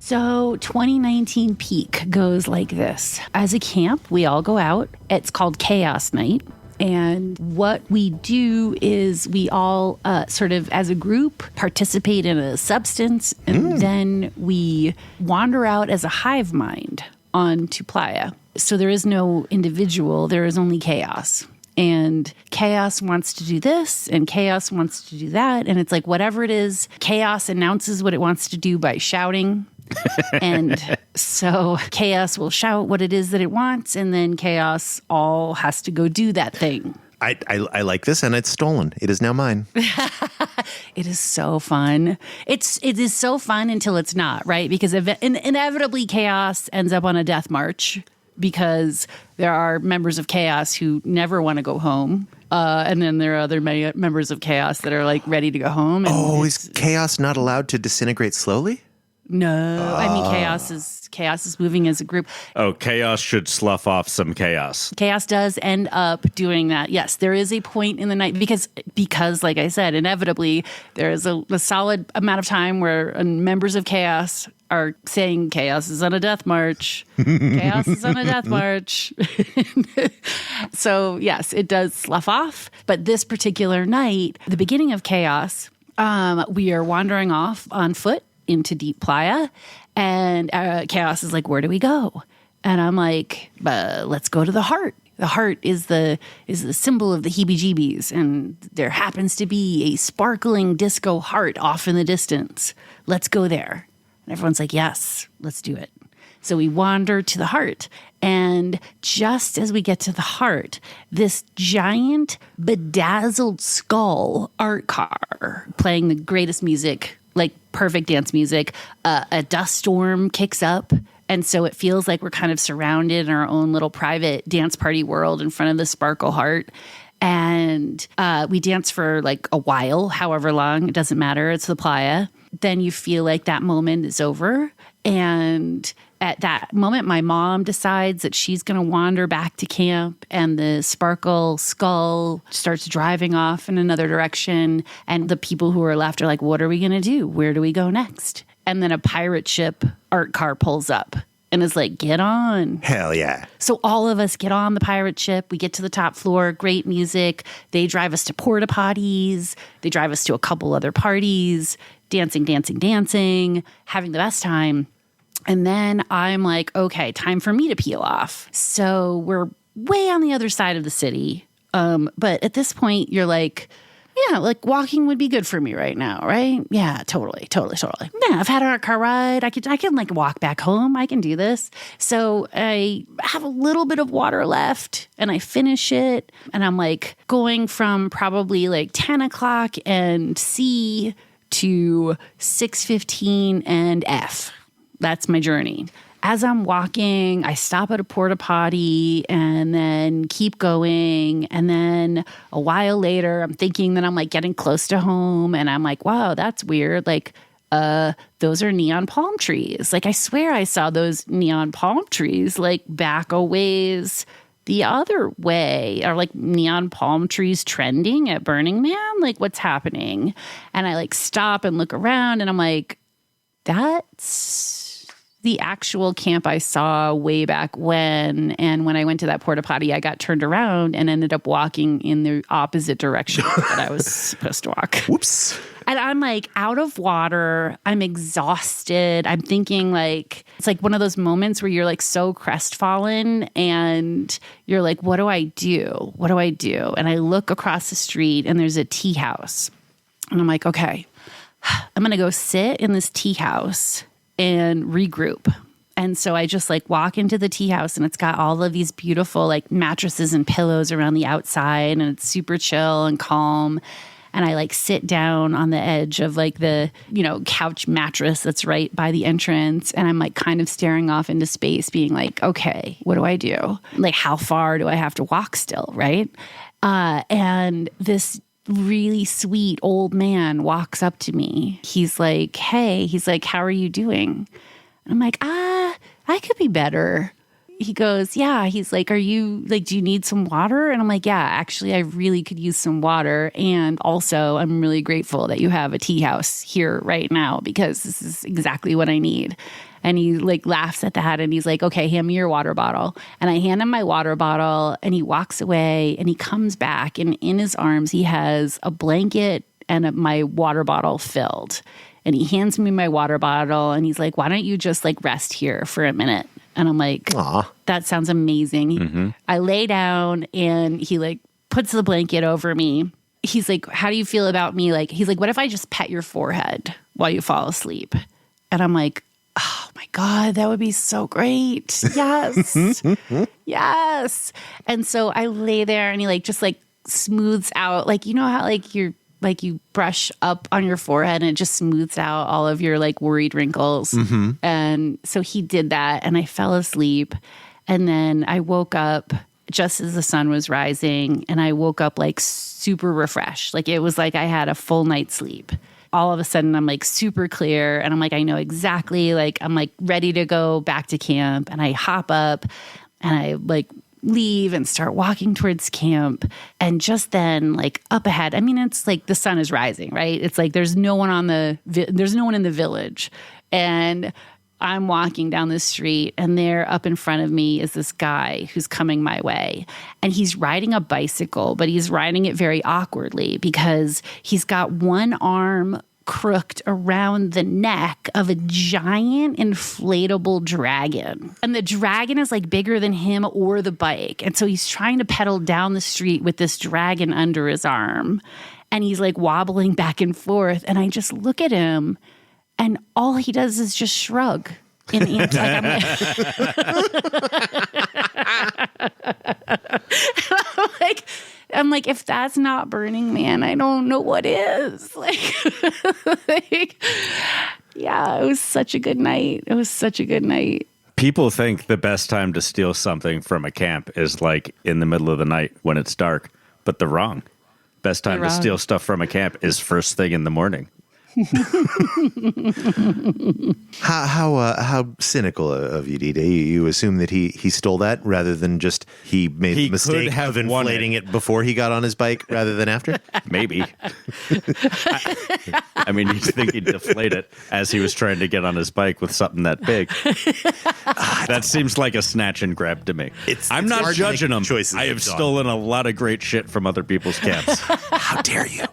So 2019 peak goes like this. As a camp, we all go out. It's called Chaos Night. And what we do is we all sort of as a group participate in a substance, and then we wander out as a hive mind onto Playa. So there is no individual, there is only chaos. And chaos wants to do this, and chaos wants to do that. And it's like whatever it is, chaos announces what it wants to do by shouting. And so chaos will shout what it is that it wants, and then chaos all has to go do that thing. I like this, and it's stolen. It is now mine. It is so fun. It is so fun until it's not, right? Because inevitably chaos ends up on a death march because there are members of chaos who never want to go home. And then there are other members of chaos that are like ready to go home. And is chaos not allowed to disintegrate slowly? No, I mean chaos is moving as a group. Oh, chaos should slough off some chaos. Chaos does end up doing that. Yes, there is a point in the night because like I said, inevitably there is a solid amount of time where members of chaos are saying chaos is on a death march. Chaos is on a death march. So yes, it does slough off. But this particular night, the beginning of chaos, we are wandering off on foot into deep Playa, and chaos is like, where do we go? And I'm like, let's go to the heart. The heart is the symbol of the Heebie Jeebies, and there happens to be a sparkling disco heart off in the distance. Let's go there. And everyone's like, yes, let's do it. So we wander to the heart, and just as we get to the heart, this giant bedazzled skull art car playing the greatest music, like perfect dance music, a dust storm kicks up. And so it feels like we're kind of surrounded in our own little private dance party world in front of the sparkle heart. And we dance for like a while, however long, it doesn't matter. It's the Playa. Then you feel like that moment is over. And at that moment, my mom decides that she's going to wander back to camp, and the sparkle skull starts driving off in another direction. And the people who are left are like, what are we going to do? Where do we go next? And then a pirate ship art car pulls up and is like, get on. Hell yeah. So all of us get on the pirate ship. We get to the top floor, great music. They drive us to porta potties. They drive us to a couple other parties, dancing, having the best time. And then I'm like, okay, time for me to peel off. So we're way on the other side of the city. But at this point, you're like, yeah, like walking would be good for me right now, right? Yeah, totally. Yeah, I've had a car ride. I can like walk back home. I can do this. So I have a little bit of water left, and I finish it. And I'm like going from probably like 10 o'clock and C to 6:15 and F. That's my journey. As I'm walking, I stop at a porta potty and then keep going. And then a while later, I'm thinking that I'm like getting close to home. And I'm like, wow, that's weird. Like, those are neon palm trees. Like, I swear I saw those neon palm trees like back a ways the other way. Are like neon palm trees trending at Burning Man? Like, what's happening? And I like stop and look around, and I'm like, that's the actual camp I saw way back when. And when I went to that porta potty, I got turned around and ended up walking in the opposite direction that I was supposed to walk. Whoops. And I'm like out of water. I'm exhausted. I'm thinking like, it's like one of those moments where you're like so crestfallen and you're like, what do I do? What do I do? And I look across the street and there's a tea house. And I'm like, okay, I'm going to go sit in this tea house and regroup. And so I just like walk into the tea house, and it's got all of these beautiful like mattresses and pillows around the outside, and it's super chill and calm. And I like sit down on the edge of like the, couch mattress that's right by the entrance. And I'm like kind of staring off into space being like, okay, what do I do? Like, how far do I have to walk still? Right. And this really sweet old man walks up to me. He's like, hey, how are you doing? And I'm like, I could be better. He goes, yeah. He's like, are you like, do you need some water? And I'm like, yeah, actually, I really could use some water. And also, I'm really grateful that you have a tea house here right now, because this is exactly what I need. And he like laughs at that and he's like, okay, hand me your water bottle. And I hand him my water bottle and he walks away and he comes back and in his arms he has a blanket and my water bottle filled. And he hands me my water bottle and he's like, why don't you just like rest here for a minute? And I'm like, aw, that sounds amazing. I lay down and he like puts the blanket over me. He's like, how do you feel about me? Like, he's like, what if I just pet your forehead while you fall asleep? And I'm like, oh my God, that would be so great. Yes. Yes. And so I lay there and he like just like smooths out, like, you know how like you brush up on your forehead and it just smooths out all of your like worried wrinkles. And so he did that and I fell asleep. And then I woke up just as the sun was rising and I woke up like super refreshed. Like it was like I had a full night's sleep. All of a sudden I'm like super clear and I'm like, I know exactly, like I'm like ready to go back to camp. And I hop up and I like leave and start walking towards camp. And just then, like up ahead, I mean, it's like the sun is rising, right? It's like there's no one in the village. And I'm walking down the street and there up in front of me is this guy who's coming my way. And he's riding a bicycle, but he's riding it very awkwardly because he's got one arm crooked around the neck of a giant inflatable dragon. And the dragon is like bigger than him or the bike. And so he's trying to pedal down the street with this dragon under his arm. And he's like wobbling back and forth. And I just look at him and all he does is just shrug. I'm like, if that's not Burning Man, I don't know what is. Yeah, it was such a good night. It was such a good night. People think the best time to steal something from a camp is like in the middle of the night when it's dark, but they're wrong. Best time to steal stuff from a camp is first thing in the morning. How cynical of you, Dday. You assume that he stole that rather than just he made the mistake of inflating it before he got on his bike rather than after? Maybe. I mean, you'd think he'd deflate it as he was trying to get on his bike with something that big. That seems like a snatch and grab to me. I'm not judging him. I have stolen a lot of great shit from other people's camps. How dare you?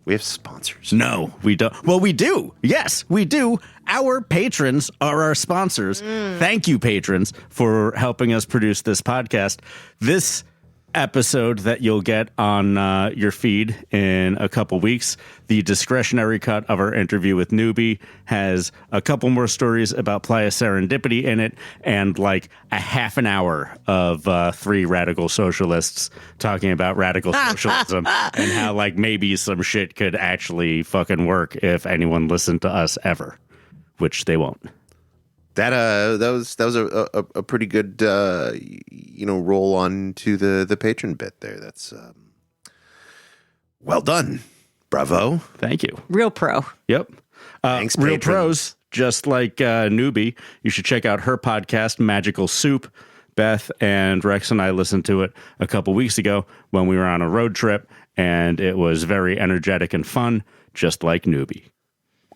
We have sponsors. No, we don't. Well, we do. Yes, we do. Our patrons are our sponsors. Thank you, patrons, for helping us produce this podcast. This episode that you'll get on your feed in a couple weeks, the discretionary cut of our interview with Newbie, has a couple more stories about Playa Serendipity in it and like a half an hour of three radical socialists talking about radical socialism and how like maybe some shit could actually fucking work if anyone listened to us ever, which they won't. That was a pretty good roll on to the patron bit there. That's well done, bravo, thank you, real pro. Yep, thanks, real patrons. pros. Just like Newbie, you should check out her podcast, Magical Soup. Beth and Rex and I listened to it a couple weeks ago when we were on a road trip, and it was very energetic and fun, just like Newbie.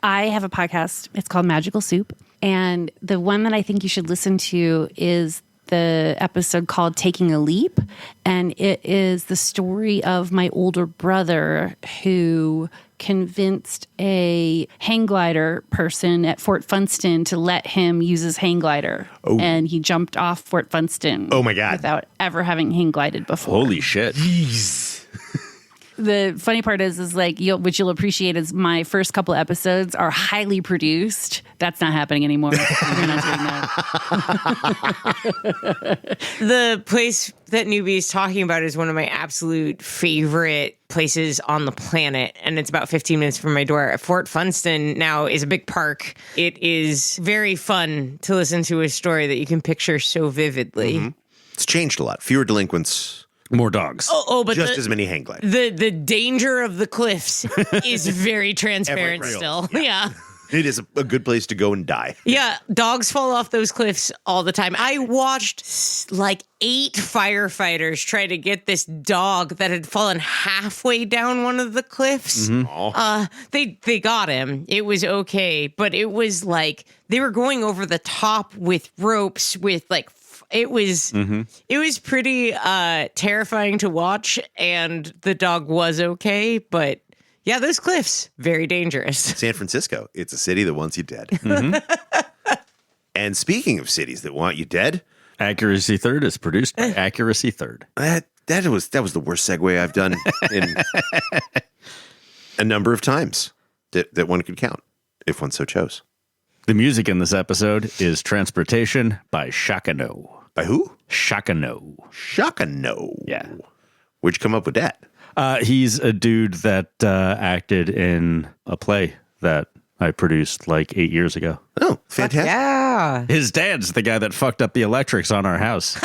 I have a podcast. It's called Magical Soup. And the one that I think you should listen to is the episode called Taking a Leap. And it is the story of my older brother who convinced a hang glider person at Fort Funston to let him use his hang glider. Oh. And he jumped off Fort Funston. Oh, my God. Without ever having hang glided before. Holy shit. Jeez. The funny part is like, which you'll appreciate is my first couple episodes are highly produced. That's not happening anymore. We're not doing that. The place that Newbie is talking about is one of my absolute favorite places on the planet, and it's about 15 minutes from my door. Fort Funston now is a big park. It is very fun to listen to a story that you can picture so vividly. Mm-hmm. It's changed a lot. Fewer delinquents. More dogs. But just as many hang gliders. The danger of the cliffs is very transparent still. Yeah. It is a good place to go and die. Yeah, dogs fall off those cliffs all the time. I watched like 8 firefighters try to get this dog that had fallen halfway down one of the cliffs. They got him. It was okay, but it was like they were going over the top with ropes with like it was pretty terrifying to watch, and the dog was okay, but yeah, those cliffs, very dangerous. San Francisco, it's a city that wants you dead. And speaking of cities that want you dead, Accuracy Third is produced by Accuracy Third. that was the worst segue I've done in a number of times that one could count, if one so chose. The music in this episode is Transportation by Shakano. By who? Shakano. Shakano. Yeah. Where'd you come up with that? He's a dude that acted in a play that I produced like 8 years ago. Oh, fantastic. Yeah. His dad's the guy that fucked up the electrics on our house. Yeah,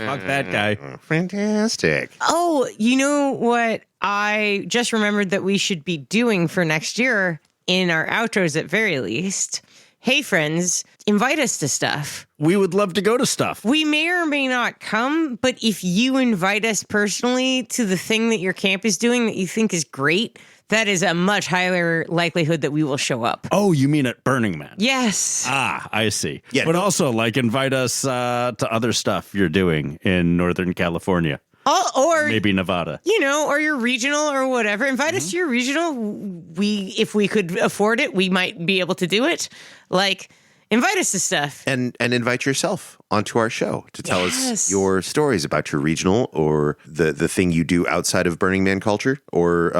fuck that guy. Fantastic. Oh, you know what I just remembered that we should be doing for next year in our outros at very least? Hey, friends, invite us to stuff. We would love to go to stuff. We may or may not come, but if you invite us personally to the thing that your camp is doing that you think is great, that is a much higher likelihood that we will show up. Oh, you mean at Burning Man? Yes. Ah, I see. Yeah, but also, like, invite us to other stuff you're doing in Northern California. Or maybe Nevada. You know, or your regional or whatever. Invite us to your regional. If we could afford it, we might be able to do it. Like, invite us to stuff. And invite yourself onto our show to tell us your stories about your regional or the thing you do outside of Burning Man culture, or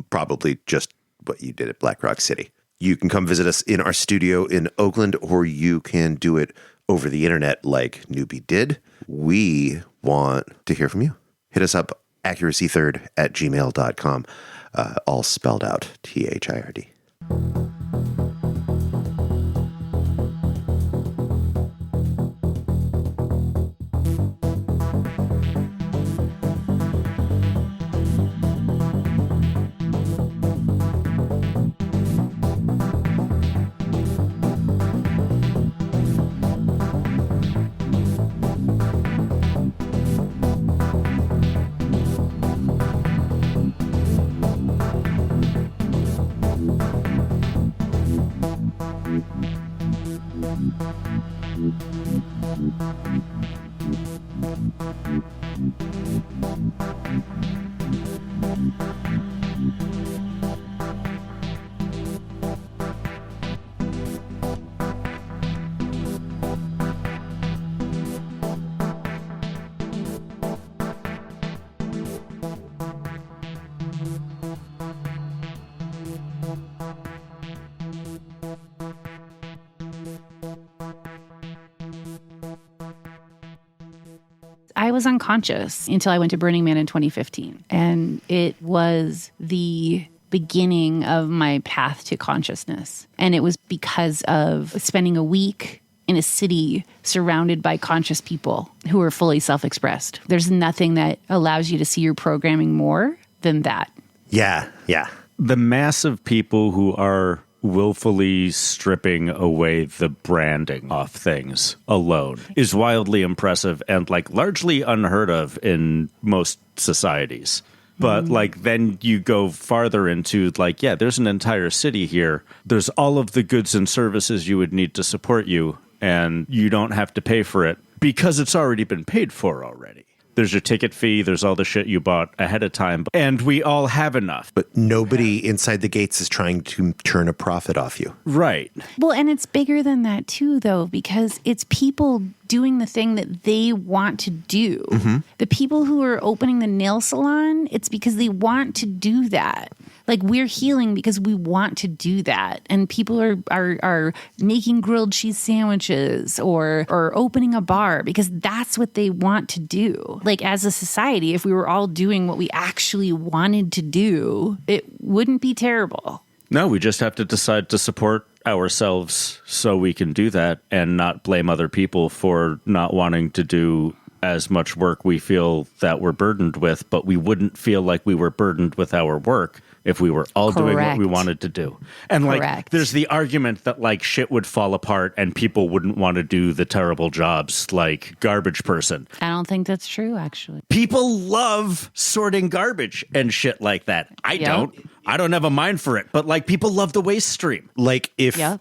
probably just what you did at Black Rock City. You can come visit us in our studio in Oakland, or you can do it over the internet like Newbie did. We want to hear from you. Hit us up, accuracythird@gmail.com, all spelled out, THIRD. I was unconscious until I went to Burning Man in 2015. And it was the beginning of my path to consciousness. And it was because of spending a week in a city surrounded by conscious people who are fully self-expressed. There's nothing that allows you to see your programming more than that. Yeah. The mass of people who are willfully stripping away the branding off things alone is wildly impressive and like largely unheard of in most societies. But like then you go farther into like, yeah, there's an entire city here. There's all of the goods and services you would need to support you, and you don't have to pay for it because it's already been paid for already. There's your ticket fee. There's all the shit you bought ahead of time. And we all have enough. But nobody inside the gates is trying to turn a profit off you. Right. Well, and it's bigger than that too, though, because it's people doing the thing that they want to do. Mm-hmm. The people who are opening the nail salon, it's because they want to do that. Like, we're healing because we want to do that. And people are making grilled cheese sandwiches or opening a bar because that's what they want to do. Like, as a society, if we were all doing what we actually wanted to do, it wouldn't be terrible. No, we just have to decide to support ourselves so we can do that and not blame other people for not wanting to do as much work we feel that we're burdened with, but we wouldn't feel like we were burdened with our work if we were all doing what we Correct. wanted to do. And like, Correct. there's the argument that like shit would fall apart and people wouldn't want to do the terrible jobs like garbage person. I don't think that's true, actually. People love sorting garbage and shit like that. I Yep. don't. I don't have a mind for it, but like people love the waste stream. Like if Yep.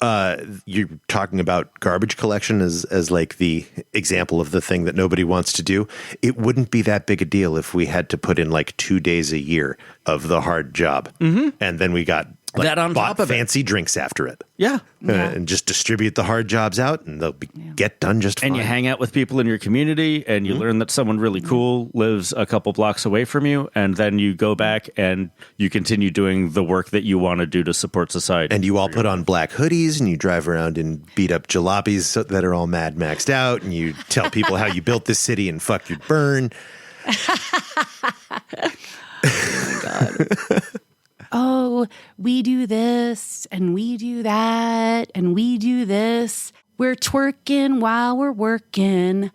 you're talking about garbage collection as like the example of the thing that nobody wants to do, it wouldn't be that big a deal if we had to put in like 2 days a year of the hard job. Mm-hmm. And then we got like, That on bought top of it. fancy drinks after it. Yeah. And just distribute the hard jobs out and they'll get done just fine. And you hang out with people in your community and you learn that someone really cool lives a couple blocks away from you. And then you go back and you continue doing the work that you want to do to support society. And you all put on black hoodies and you drive around in beat up jalopies that are all mad maxed out. And you tell people how you built this city and fuck you'd burn. Oh, we do this and we do that and we do this. We're twerking while we're working.